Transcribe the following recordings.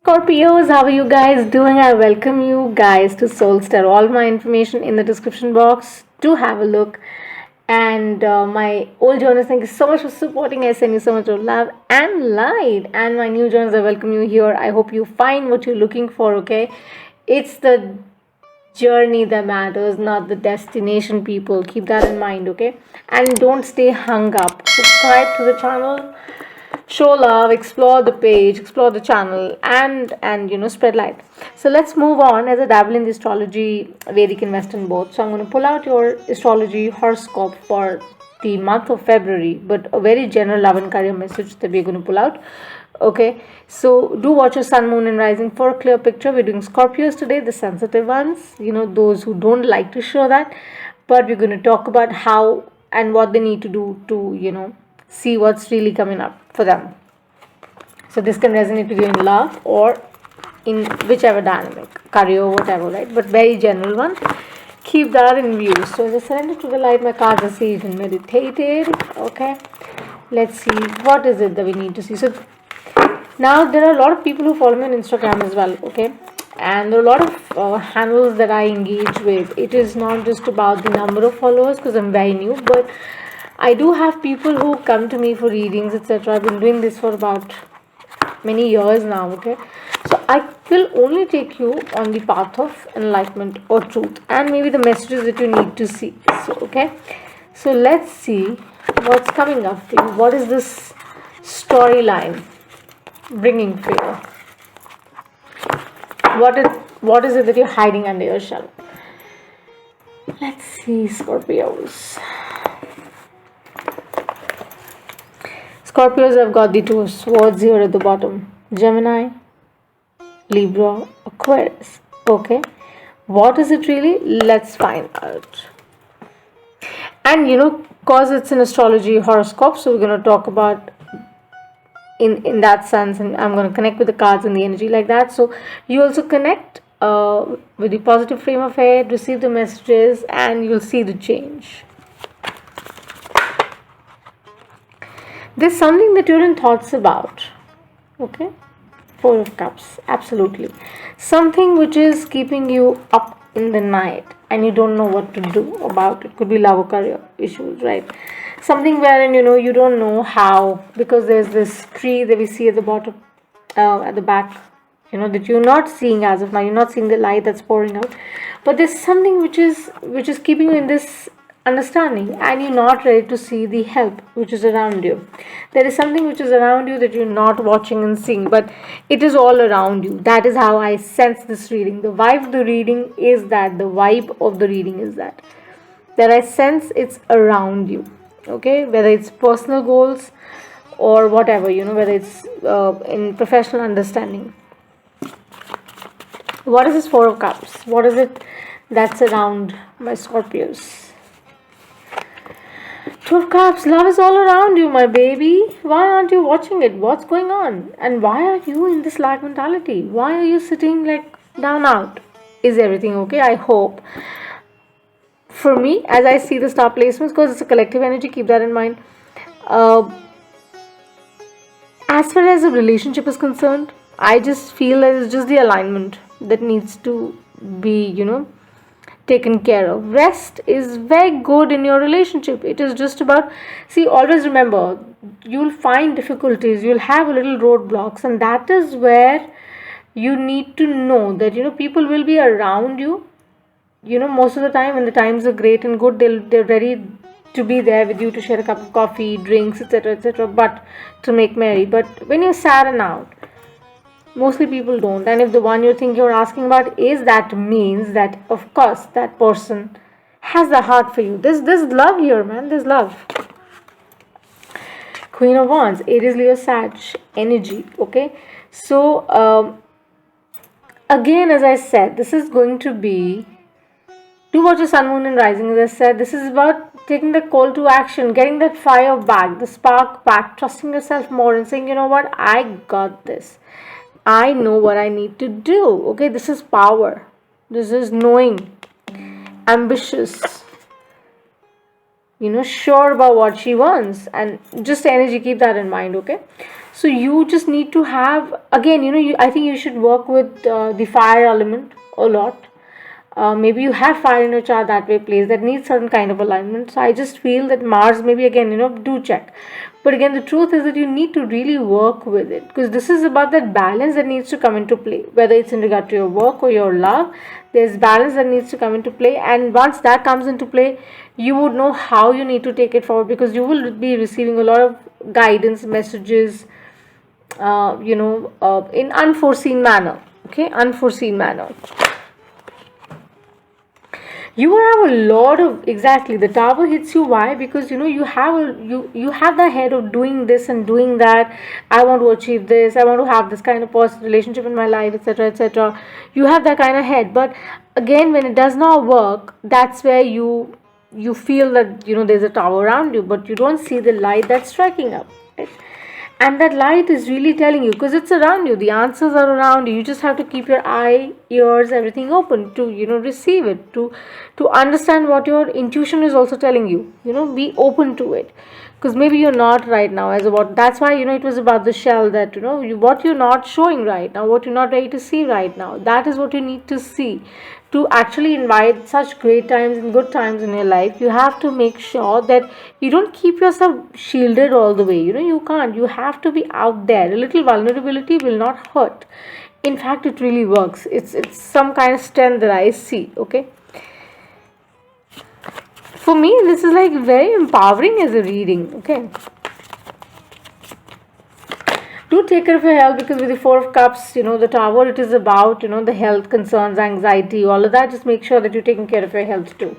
Scorpios, how are you guys doing? I welcome you guys to Soul Star. All my information in the description box. Do have a look. And my old journals, thank you so much for supporting. I send you so much of love and light. And my new journals, I welcome you here. I hope you find what you're looking for, okay? It's the journey that matters, not the destination, people. Keep that in mind, okay? And don't stay hung up. Subscribe to the channel, show love, explore the page, explore the channel, and spread light. So let's move on. As I dabble in the astrology, Vedic and Western both, so I'm going to pull out your astrology horoscope for the month of February, but a very general love and career message that we're going to pull out. Okay, so do watch your sun, moon, and rising for a clear picture. We're doing Scorpios today, the sensitive ones, those who don't like to show that, but we're going to talk about how and what they need to do to, see what's really coming up for them. So this can resonate with you in love or in whichever dynamic, career, whatever, right? But very general one. Keep that in view. So as I surrender to the light, my cards are saved and meditated. Okay. Let's see what is it that we need to see. So now there are a lot of people who follow me on Instagram as well. Okay. And there are a lot of handles that I engage with. It is not just about the number of followers because I'm very new, but I do have people who come to me for readings, etc. I've been doing this for about many years now, okay? So I will only take you on the path of enlightenment or truth and maybe the messages that you need to see. So, okay? So let's see what's coming up for you. What is this storyline bringing for you? What is it that you're hiding under your shell? Let's see, Scorpios. Scorpios have got the two swords here at the bottom. Gemini, Libra, Aquarius. Okay. What is it really? Let's find out. And cause it's an astrology horoscope, so we're going to talk about in that sense, and I'm going to connect with the cards and the energy like that. So you also connect with the positive frame of head, receive the messages, and you'll see the change. There's something that you're in thoughts about. Okay? Four of Cups. Absolutely. Something which is keeping you up in the night and you don't know what to do about it. Could be love or career issues, right? Something wherein, you don't know how, because there's this tree that we see at the bottom, at the back, that you're not seeing as of now. You're not seeing the light that's pouring out. But there's something which is keeping you in this understanding and you're not ready to see the help which is around you. There is something which is around you that you're not watching and seeing, but it is all around you. That is how I sense this reading. The vibe of the reading is that I sense it's around you. Okay, whether it's personal goals or whatever, whether it's in professional understanding. What is this Four of Cups? What is it that's around my Scorpios? Two of Cups, love is all around you, my baby. Why aren't you watching it? What's going on? And why are you in this lack mentality? Why are you sitting like down out? Is everything okay? I hope. For me, as I see the star placements, because it's a collective energy, keep that in mind. As far as a relationship is concerned, I just feel that it's just the alignment that needs to be, taken care of. Rest is very good in your relationship. It is just about, see, always remember, you'll find difficulties, you'll have a little roadblocks, and that is where you need to know that people will be around you. Most of the time when the times are great and good, they're ready to be there with you to share a cup of coffee, drinks, etc., but to make merry. But when you're sad and out, mostly people don't. And if the one you think you're asking about is that, means that of course that person has the heart for you. There's love here, man. There's love. Queen of Wands, Aries, Leo, Sag energy. Okay, so again, as I said, this is going to be, do watch your sun, moon, and rising. As I said, this is about taking the call to action, getting that fire back, the spark back, trusting yourself more, and saying, you know what, I got this. I know what I need to do. Okay, this is power. This is knowing, ambitious, sure about what she wants, and just energy. Keep that in mind. Okay, So you just need to have, again, I think you should work with the fire element a lot. Maybe you have fire in your chart that way placed that needs certain kind of alignment. So I just feel that Mars, maybe again, do check. But again, the truth is that you need to really work with it, because this is about that balance that needs to come into play, whether it's in regard to your work or your love. There's balance that needs to come into play, and once that comes into play, you would know how you need to take it forward, because you will be receiving a lot of guidance messages, in unforeseen manner. Okay, unforeseen manner. You will have a lot of, exactly, the tower hits you. Why? Because you have the head of doing this and doing that. I want to achieve this, I want to have this kind of positive relationship in my life, etc., etc. You have that kind of head, but again, when it does not work, that's where you feel that there's a tower around you, but you don't see the light that's striking up, right? And that light is really telling you, because it's around you, the answers are around you. You just have to keep your eye, ears, everything open to receive it, to understand what your intuition is also telling you. Be open to it, because maybe you're not right now as about. That's why it was about the shell, that what you're not showing right now, what you're not ready to see right now, that is what you need to see to actually invite such great times and good times in your life. You have to make sure that you don't keep yourself shielded all the way. You can't. You have to be out there. A little vulnerability will not hurt. In fact, it really works. It's some kind of strength that I see. Okay, for me, this is like very empowering as a reading. Okay, do take care of your health, because with the Four of Cups, the Tower, it is about the health concerns, anxiety, all of that. Just make sure that you're taking care of your health too.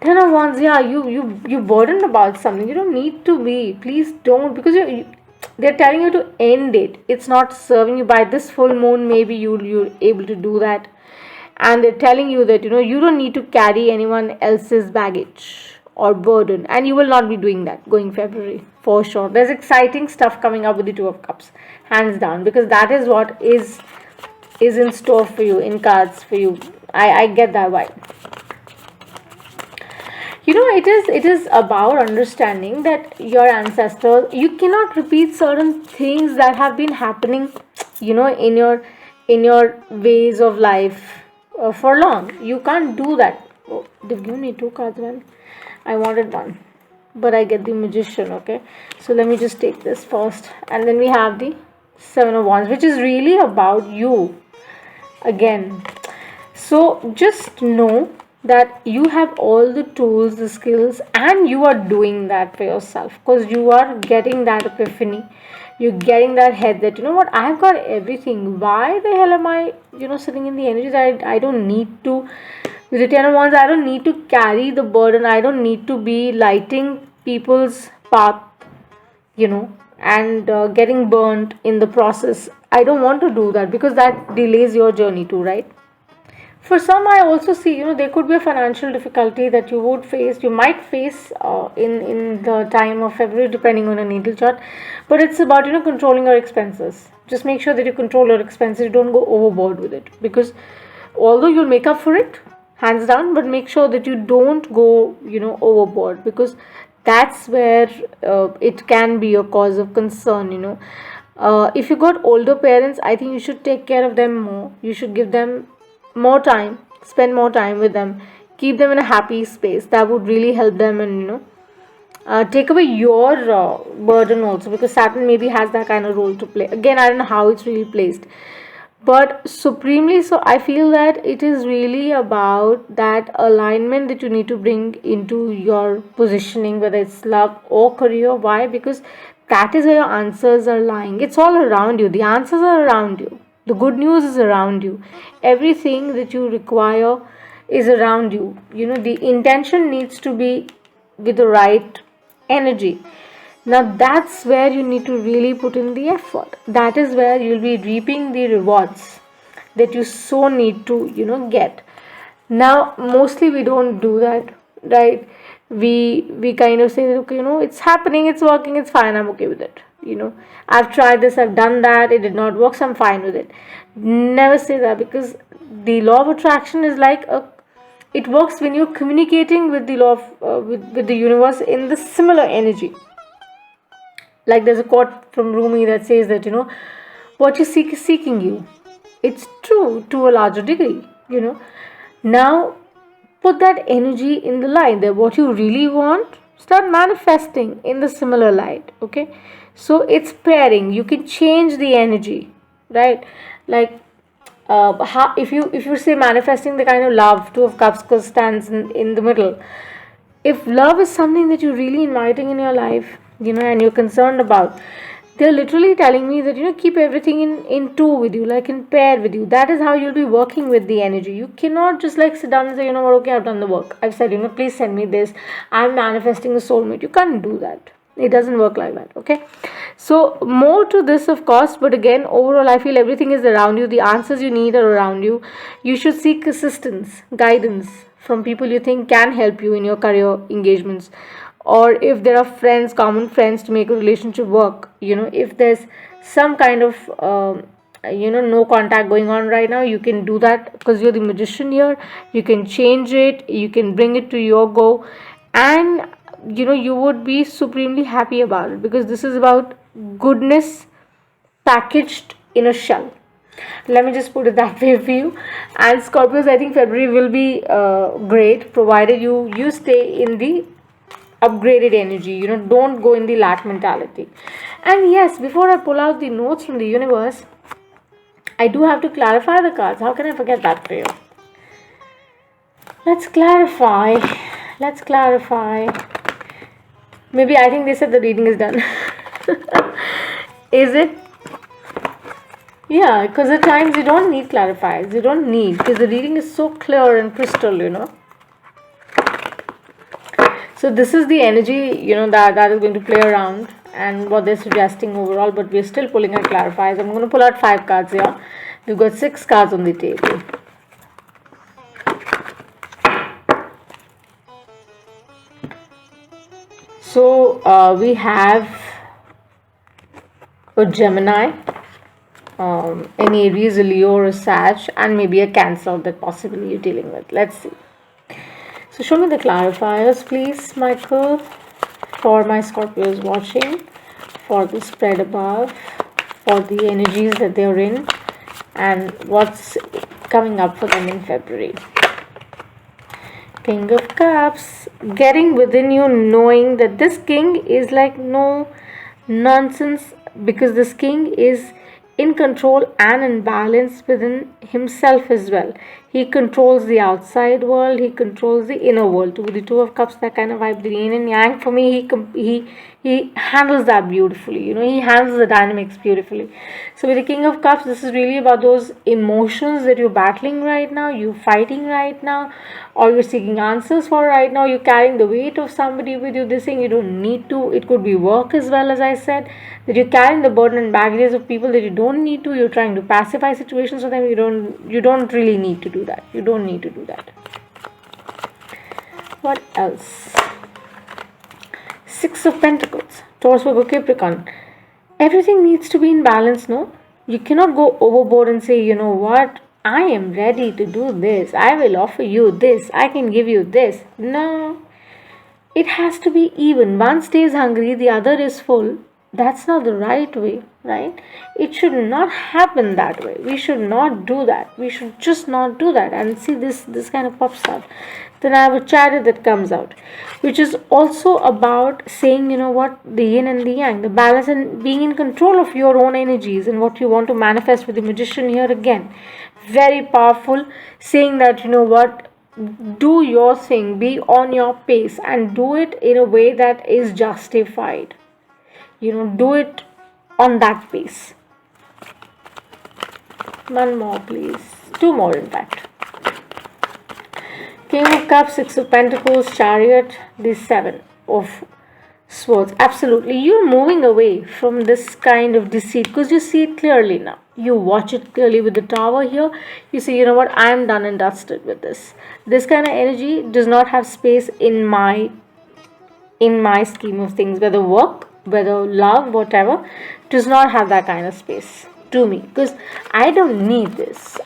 Ten of Wands, yeah, you burdened about something. You don't need to be. Please don't, because they're telling you to end it. It's not serving you. By this full moon, maybe you're able to do that, and they're telling you that you don't need to carry anyone else's baggage or burden, and you will not be doing that going February for sure. There's exciting stuff coming up with the Two of Cups, hands down, because that is what is in store for you, in cards for you. I get that vibe. It is about understanding that your ancestors, you cannot repeat certain things that have been happening in your ways of life for long. You can't do that. Oh, they've given me two cards, man. I wanted one, but I get the Magician. Okay, so let me just take this first, and then we have the Seven of Wands, which is really about you again. So just know that you have all the tools, the skills, and you are doing that for yourself, because you are getting that epiphany. You're getting that head that what, I've got everything. Why the hell am I sitting in the energy that I don't need to. With the Ten of Wands, I don't need to carry the burden. I don't need to be lighting people's path, and getting burnt in the process. I don't want to do that, because that delays your journey too, right? For some, I also see, there could be a financial difficulty that you might face in the time of February, depending on a natal chart. But it's about, controlling your expenses. Just make sure that you control your expenses. Don't go overboard with it, because although you'll make up for it, hands down, but make sure that you don't go, overboard, because that's where it can be a cause of concern. If you got older parents, I think you should take care of them more. You should give them more time, spend more time with them, keep them in a happy space. That would really help them, and take away your burden also, because Saturn maybe has that kind of role to play. Again, I don't know how it's really placed, but supremely so, I feel that it is really about that alignment that you need to bring into your positioning, whether it's love or career. Why? Because that is where your answers are lying. It's all around you. The answers are around you. The good news is around you. Everything that you require is around you. The intention needs to be with the right energy. Now that's where you need to really put in the effort. That is where you'll be reaping the rewards that you so need to, get. Now, mostly we don't do that, right? We kind of say that, okay, it's happening, it's working, it's fine, I'm okay with it. I've tried this, I've done that, it did not work, so I'm fine with it. Never say that, because the law of attraction is like it works when you're communicating with the law of with the universe in the similar energy. Like there's a quote from Rumi that says that, what you seek is seeking you. It's true to a larger degree. Now, put that energy in the light, that what you really want, start manifesting in the similar light. Okay, so it's pairing. You can change the energy, right? Like, if you say manifesting the kind of love, Two of Cups stands in the middle. If love is something that you're really inviting in your life, and you're concerned about, they're literally telling me that, keep everything in two with you, like in pair with you. That is how you'll be working with the energy. You cannot just like sit down and say, what, okay, I've done the work. I've said, please send me this. I'm manifesting a soulmate. You can't do that. It doesn't work like that, okay? So, more to this, of course, but again, overall, I feel everything is around you. The answers you need are around you. You should seek assistance, guidance from people you think can help you in your career engagements, or if there are friends, common friends, to make a relationship work. If there's some kind of no contact going on right now, you can do that because you're the magician here. You can change it, you can bring it to your go, and you would be supremely happy about it, because this is about goodness packaged in a shell. Let me just put it that way for you. And Scorpios, I think February will be great, provided you stay in the upgraded energy. Don't go in the lack mentality. And yes, before I pull out the notes from the universe, I do have to clarify the cards. How can I forget that for you? Let's clarify. Maybe I think they said the reading is done. Is it? Yeah, because at times you don't need clarifiers. You don't need, because the reading is so clear and crystal. So this is the energy, that is going to play around and what they're suggesting overall. But we're still pulling out clarifiers. I'm going to pull out 5 cards here. We've got 6 cards on the table. So we have a Gemini, an Aries, a Leo, or a Sag, and maybe a Cancer that possibly you're dealing with. Let's see. So show me the clarifiers, please, Michael, for my Scorpios watching, for the spread above, for the energies that they're in, and what's coming up for them in February. King of Cups, getting within you, knowing that this king is like no nonsense, because this king is in control and in balance within himself as well. He controls the outside world, he controls the inner world. With the Two of Cups, that kind of vibe, the yin and yang, for me, he handles that beautifully. He handles the dynamics beautifully. So with the King of Cups, this is really about those emotions that you're battling right now, you're fighting right now, or you're seeking answers for right now. You're carrying the weight of somebody with you. This thing you don't need to. It could be work as well, as I said, that you're carrying the burden and baggages of people that you don't need to. You're trying to pacify situations for them. You don't really need to do that. You don't need to do that. What else? 6 of Pentacles, Taurus, Virgo, Capricorn. Everything needs to be in balance, no? You cannot go overboard and say, you know what, I am ready to do this. I will offer you this. I can give you this. No. It has to be even. One stays hungry, the other is full. That's not the right way, right? It should not happen that way. We should not do that. We should just not do that. And see, this kind of pops out. Then I have a Chariot that comes out, which is also about saying, you know what, the yin and the yang, the balance, and being in control of your own energies and what you want to manifest. With the Magician here again, very powerful, saying that, you know what, do your thing, be on your pace, and do it in a way that is justified. Do it on that pace. One more, please. 2 more, in fact. King of Cups, 6 of Pentacles, Chariot, the 7 of Swords. Absolutely, you're moving away from this kind of deceit because you see it clearly now. You watch it clearly with the Tower here. You say, you know what, I'm done and dusted with this. This kind of energy does not have space in my scheme of things, whether work, whether love, whatever, does not have that kind of space to me, because I don't need this.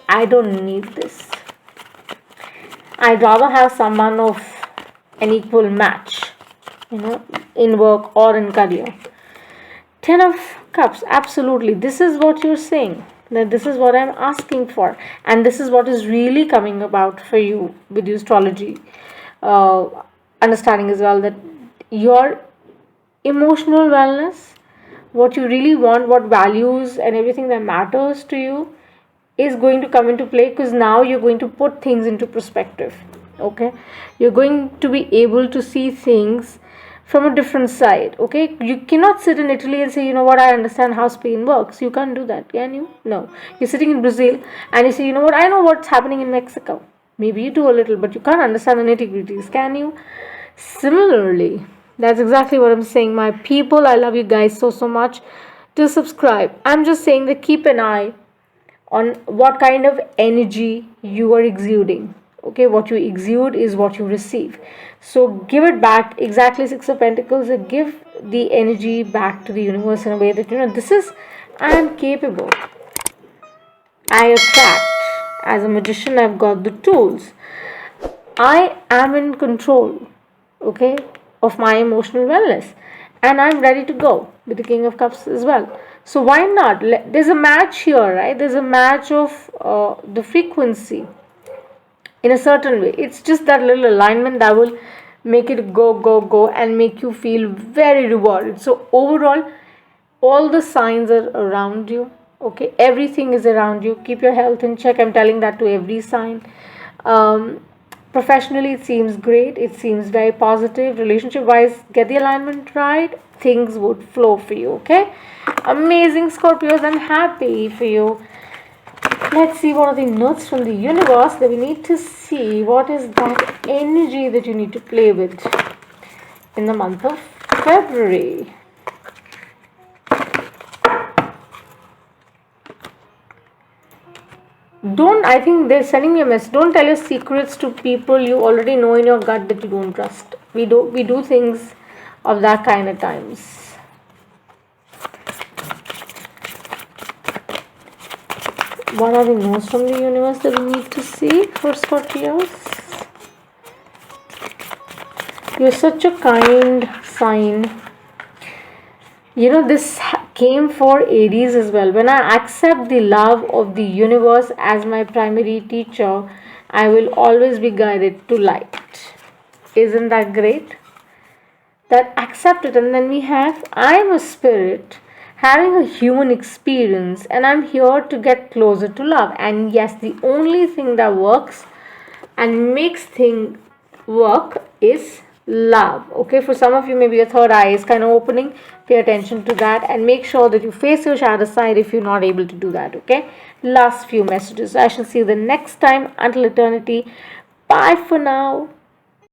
I'd rather have someone of an equal match, in work or in career. Ten of Cups, absolutely. This is what you're saying. That this is what I'm asking for, and this is what is really coming about for you with the astrology understanding as well. That your emotional wellness, what you really want, what values and everything that matters to you is going to come into play, because now you're going to put things into perspective. Okay, you're going to be able to see things from a different side. Okay, you cannot sit in Italy and say, you know what, I understand how Spain works. You can't do that, can you? No. You're sitting in Brazil and you say, you know what, I know what's happening in Mexico. Maybe you do a little, but you can't understand the nitty-gritties, can you? Similarly, that's exactly what I'm saying, my people. I love you guys so much. To subscribe, I'm just saying that keep an eye on what kind of energy you are exuding. Okay, what you exude is what you receive. So give it back. Exactly, Six of Pentacles. Give the energy back to the universe in a way that, you know, this is, I am capable. I attract. As a magician, I've got the tools. I am in control, okay, of my emotional wellness, and I'm ready to go with the King of Cups as well. So why not? There's a match here, right? There's a match of the frequency in a certain way. It's just that little alignment that will make it go and make you feel very rewarded. So overall, all the signs are around you. Okay, everything is around you. Keep your health in check. I'm telling that to every sign. um, Professionally, it seems great. It seems very positive. Relationship wise, get the alignment right, things would flow for you. Okay, amazing, Scorpios. I'm happy for you. Let's see what are the notes from the universe that we need to see. What is that energy that you need to play with in the month of February? Don't, I think they're sending me a message. Don't tell your secrets to people you already know in your gut that you don't trust. We do things of that kind at times. What are the notes from the universe that we need to see for Scorpios? You're such a kind sign. You know, this came for Aries as well. When I accept the love of the universe as my primary teacher, I will always be guided to light. Isn't that great? That accept it. And then we have, I'm a spirit having a human experience and I'm here to get closer to love. And yes, the only thing that works and makes things work is love. Okay, for some of you, maybe your third eye is kind of opening. Pay attention to that and make sure that you face your shadow side if you're not able to do that. Okay, last few messages. I shall see you the next time. Until eternity, bye for now.